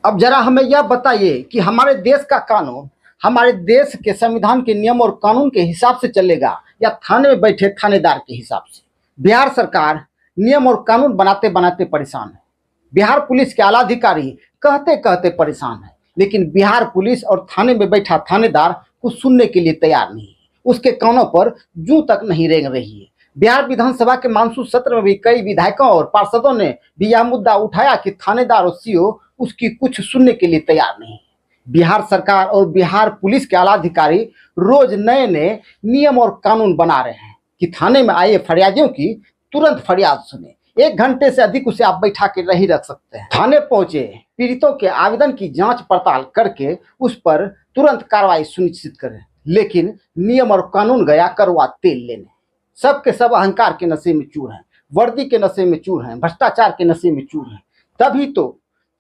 अब जरा हमें यह बताइए कि हमारे देश का कानून हमारे देश के संविधान के नियम और कानून के हिसाब से चलेगा या थाने में बैठे थानेदार के हिसाब से। बिहार सरकार नियम और कानून बनाते बनाते परेशान है। बिहार पुलिस के आला अधिकारी कहते कहते परेशान है, लेकिन बिहार पुलिस और थाने में बैठा थानेदार कुछ सुनने के लिए तैयार नहीं है। उसके कानों पर जूं तक नहीं रेंग रही है। बिहार विधानसभा के मानसून सत्र में भी कई विधायकों और पार्षदों ने भी यह मुद्दा उठाया कि थानेदार और सीओ उसकी कुछ सुनने के लिए तैयार नहीं है। बिहार सरकार और बिहार पुलिस के आला अधिकारी रोज नए नए नियम और कानून बना रहे हैं कि थाने में आए फरियादियों की तुरंत फरियाद सुने। 1 घंटे से अधिक उसे आप बैठा के नहीं रख सकते हैं। थाने पहुंचे पीड़ितों के आवेदन की जांच पड़ताल करके उस पर तुरंत कार्रवाई सुनिश्चित करें, लेकिन नियम और कानून गया कड़वा तेल लेने। सब के सब अहंकार के नशे में चूर हैं, वर्दी के नशे में चूर हैं, भ्रष्टाचार के नशे में चूर हैं।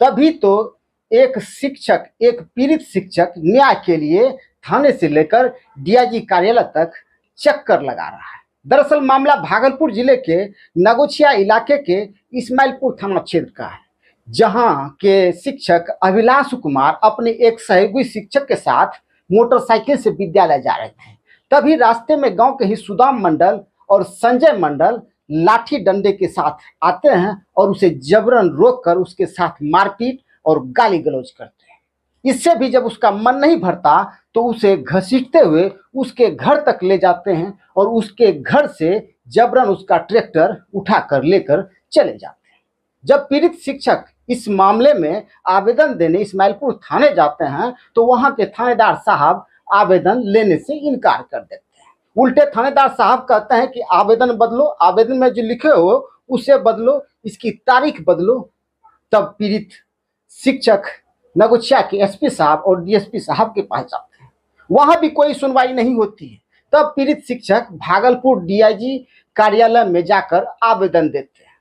तभी तो एक शिक्षक, एक पीड़ित शिक्षक न्याय के लिए थाने से लेकर डीआईजी कार्यालय तक चक्कर लगा रहा है। दरअसल मामला भागलपुर जिले के नगोछिया इलाके के इस्माइलपुर थाना क्षेत्र का है, जहां के शिक्षक अभिलाष कुमार अपने एक सहयोगी शिक्षक के साथ मोटरसाइकिल से विद्यालय जा रहे थे। तभी रास्ते में गांव के ही सुदाम मंडल और संजय मंडल लाठी डंडे के साथ आते हैं और उसे जबरन रोककर उसके साथ मारपीट और गाली गलौज करते हैं। इससे भी जब उसका मन नहीं भरता तो उसे घसीटते हुए उसके घर तक ले जाते हैं और उसके घर से जबरन उसका ट्रैक्टर उठाकर लेकर चले जाते हैं। जब पीड़ित शिक्षक इस मामले में आवेदन देने इस्माइलपुर थाने जाते हैं तो वहां के थानेदार साहब आवेदन लेने से इनकार कर देते हैं। उल्टे थानेदार साहब कहते हैं कि आवेदन बदलो, आवेदन में जो लिखे हो उसे बदलो, इसकी तारीख बदलो। तब पीड़ित शिक्षक नगोछिया के एसपी साहब और डीएसपी साहब के पास जाते हैं। वहां भी कोई सुनवाई नहीं होती है। तब पीड़ित शिक्षक भागलपुर डीआईजी कार्यालय में जाकर आवेदन देते हैं।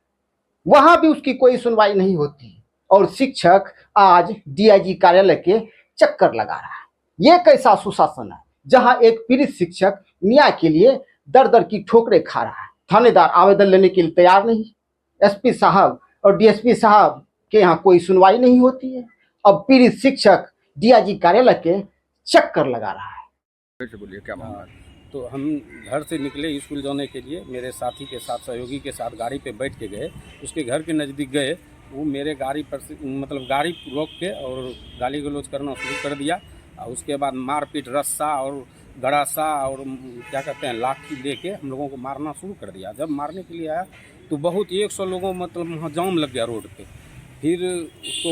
वहां भी उसकी कोई सुनवाई नहीं होती और शिक्षक आज डीआईजी कार्यालय के चक्कर लगा रहा है। यह कैसा सुशासन है जहां एक पीड़ित शिक्षक न्याय के लिए दर दर की ठोकरें खा रहा है। थानेदार आवेदन लेने के लिए तैयार नहीं, एसपी साहब और डीएसपी साहब के यहाँ कोई सुनवाई नहीं होती है। अब पीड़ित शिक्षक डीआईजी कार्यालय के चक्कर लगा रहा है। बोलिए क्या मामला है? तो हम घर से निकले स्कूल जाने के लिए, मेरे साथी के साथ, सहयोगी के साथ गाड़ी पे बैठ के गए। उसके घर के नज़दीक गए, वो मेरे गाड़ी पर मतलब गाड़ी रोक के और गाली गलौज करना शुरू कर दिया। और उसके बाद मारपीट, रस्सा और गड़ासा और क्या कहते हैं लाठी लेके हम लोगों को मारना शुरू कर दिया। जब मारने के लिए आया तो बहुत 100 लोगों मतलब वहाँ जाम लग गया रोड पे। फिर उसको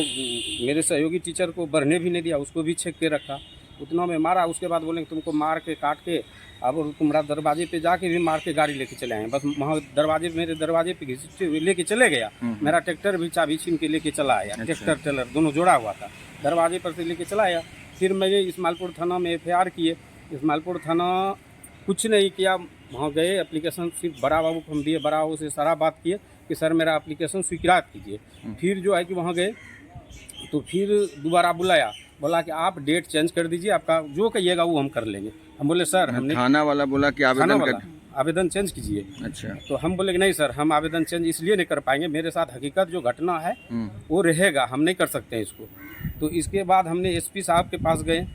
मेरे सहयोगी टीचर को बढ़ने भी नहीं दिया, उसको भी छेक के रखा। उतना में मारा। उसके बाद बोले तुमको मार के काट के अब तुम्हारा दरवाजे पे जाके भी मार के गाड़ी लेके चले आए। बस वहाँ दरवाजे, मेरे दरवाजे पे घिसते हुए लेके चले गया। मेरा ट्रैक्टर भी चाबी छीन के लेके चला आया। ट्रैक्टर टेलर दोनों जोड़ा हुआ था, दरवाजे पर से लेके चला आया। फिर मैंने इस्माइलपुर थाना में एफआईआर किए। इस्माइलपुर थाना कुछ नहीं किया, वहाँ गए, एप्लीकेशन सिर्फ बड़ा बाबू को हम दिए। बड़ा बाबू से सारा बात किए कि सर मेरा एप्लीकेशन स्वीकार कीजिए। फिर जो है कि वहाँ गए तो फिर दोबारा बुलाया, बोला कि आप डेट चेंज कर दीजिए, आपका जो कहिएगा वो हम कर लेंगे। हम बोले सर हमने, थाना वाला बोला कि आवेदन चेंज कीजिए। अच्छा। तो हम बोले कि नहीं सर, हम आवेदन चेंज इसलिए नहीं कर पाएंगे, मेरे साथ हकीकत जो घटना है वो रहेगा, हम नहीं कर सकते हैं इसको। तो इसके बाद हमने एसपी साहब के पास गए,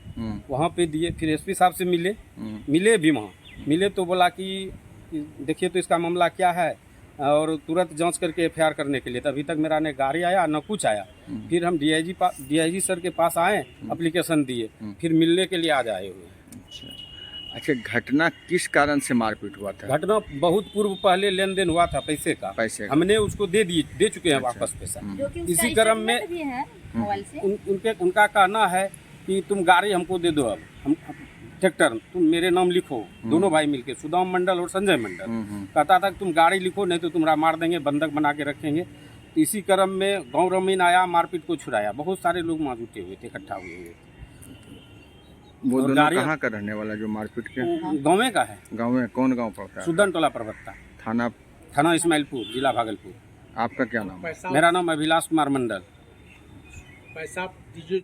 वहाँ पे दिए। फिर एसपी साहब से मिले भी वहाँ मिले तो बोला कि देखिए तो इसका मामला क्या है और तुरंत जांच करके एफआईआर करने के लिए। तो अभी तक मेरा न गाड़ी आया न कुछ आया। फिर हम डीआईजी सर के पास आए, एप्लीकेशन दिए, फिर मिलने के लिए आज आए हुए। अच्छा, घटना किस कारण से मारपीट हुआ था? घटना बहुत पूर्व पहले लेन देन हुआ था पैसे का। हमने उसको दे चुके हैं वापस पैसा। इसी क्रम में उनका कहना है कि तुम गाड़ी हमको दे दो, अब हम ट्रैक्टर तुम मेरे नाम लिखो। दोनों भाई मिलके, सुदाम मंडल और संजय मंडल, कहता था कि तुम गाड़ी लिखो नहीं तो तुम्हारा मार देंगे, बंधक बना के रखेंगे। इसी क्रम में गाँव रमीन आया, मारपीट को छुड़ाया। बहुत सारे लोग वहाँ जुटे हुए थे, इकट्ठा हुए हुए। वो दोनों कहाँ का रहने वाला जो मारपीट के? गाँव में का है। गाँव में कौन गाँव पड़ता है? सुदन टोला प्रवक्ता, थाना इस्माइलपुर, जिला भागलपुर। आपका क्या नाम है? मेरा नाम अभिलाष कुमार मंडल। पैसा दीजिए।